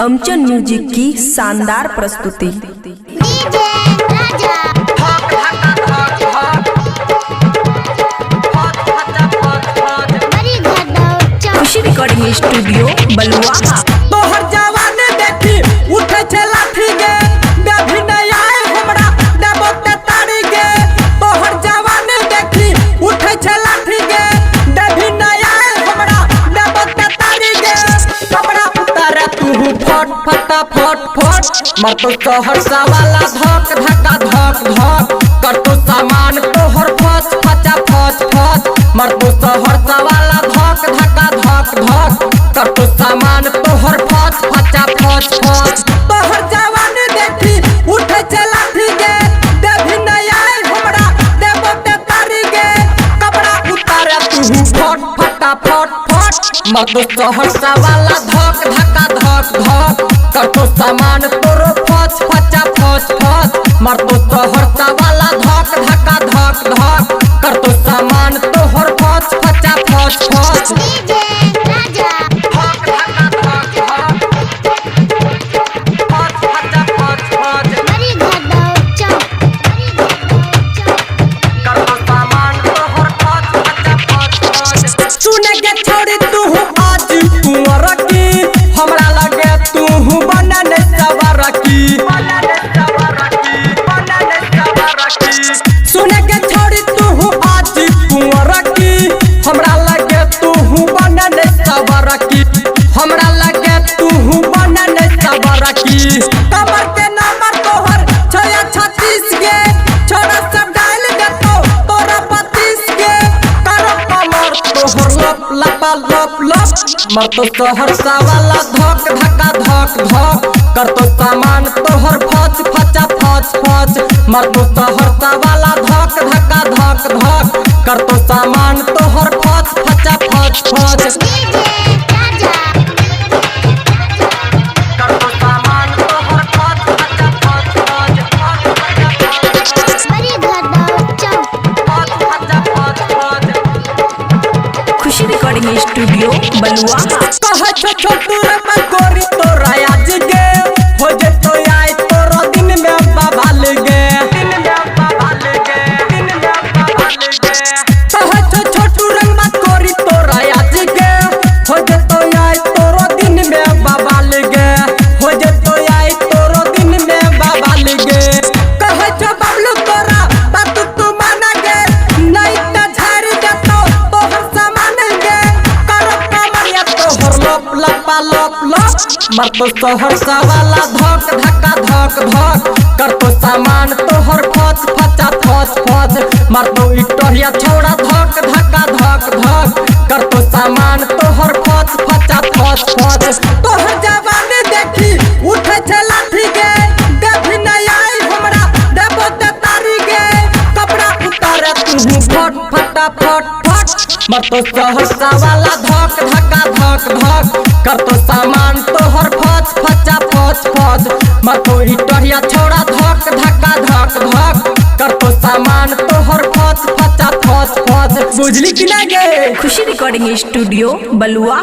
अमचन music की शानदार प्रस्तुति। खुशी रिकॉर्डिंग स्टूडियो बलुआ। तोहर जवानी देखी उठे छे लाठी गे, देवी नहीं आए हमरा देबो ते तारी गे। तोहर जवानी देखी उठे छे लाठी गे, देवी नहीं आए हमरा देबो ते तारी गे। कपड़ा उतारे तू फट फटा फट फट, मर तो तोहर सवाला धक धक्का धक धक। कर तो सामान तोहर फस फचा फस फस, मर तो तोहर सवाला धक धक्का धक धक। कर तो सामान तोहर फस फचा फस फस। तोहर जवानी देखी उठे छे लाठी गे, देवी नहीं आए हमरा देबो ते तारी गे। कपड़ा उतारे तू फट फटा फट फट, मर तो तोहर सवाला धक धक्का धक धक। कर तो सामान तोरो फस फचा फस फस, मर तो तोहर सवाला धक धक्का धक धक। कर तो सामान तोहर फस फचा फस फस। सुने के छोड़ी तू आज कुंवर की, हमरा लगे तू बनने सवार की। सुने के छोड़ी तू आज कुंवर की, हमरा लगे तू बनने सवार की। हमरा लगे तू बनने सवार की। कमर के नंबर तोहर 36 गे, छोरा सब डाल दे तो तोरा 32 गे। करो कमर तोहर लप लपा लप लप, मर तो तोहर सवाला धक धक्का धक धक। कर तो सामान तोहर फच फचा फच फच, मर तो तोहर सवाला धक धक्का धक धक। कर तो सामान तोहर फच फचा फच फच। खुशी रिकॉर्डिंग स्टूडियो बलुआ। कहे छो छोटू रे मैं गोरी तोरा आज गे, हो जे तो आए तोरो दिन में बाबाल गे। कहे छो छोटू रे मैं गोरी तोरा आज गे, हो जे तो आए तोरो दिन में बाबाल गे। हो जे तो आए तोरो दिन में बाबाल गे। कहे छो बबलू तोरा बात तू माना गे, नहीं त झाड़ दे तो तोहर सामान गे। करो कमरिया तोहर लप लपा लप लप, मर तो तोहर सवाला धक धक्का धक धक। कर तो सामान तोहर फस फचा फस फस, मर तो इटहिया छोड़ा धक धक्का धक धक। कर तो सामान तोहर फस फचा फस फस। तोहर जवानी देखी उठे छे लाठी गे, देवी नहीं आए हमरा देबो ते तारी गे। कपड़ा उतारे तू फट फटा फट फट, मर तो तोहर सवाला धक धक्का धक धक। कर तो सामान तोहर फस फचा फस फस, मर तो इटहिया छोड़ा धक धक्का धक धक। कर तो सामान तोहर फस फचा फस फस। बुझली कि ना गे? खुशी रिकॉर्डिंग स्टूडियो बलुआ।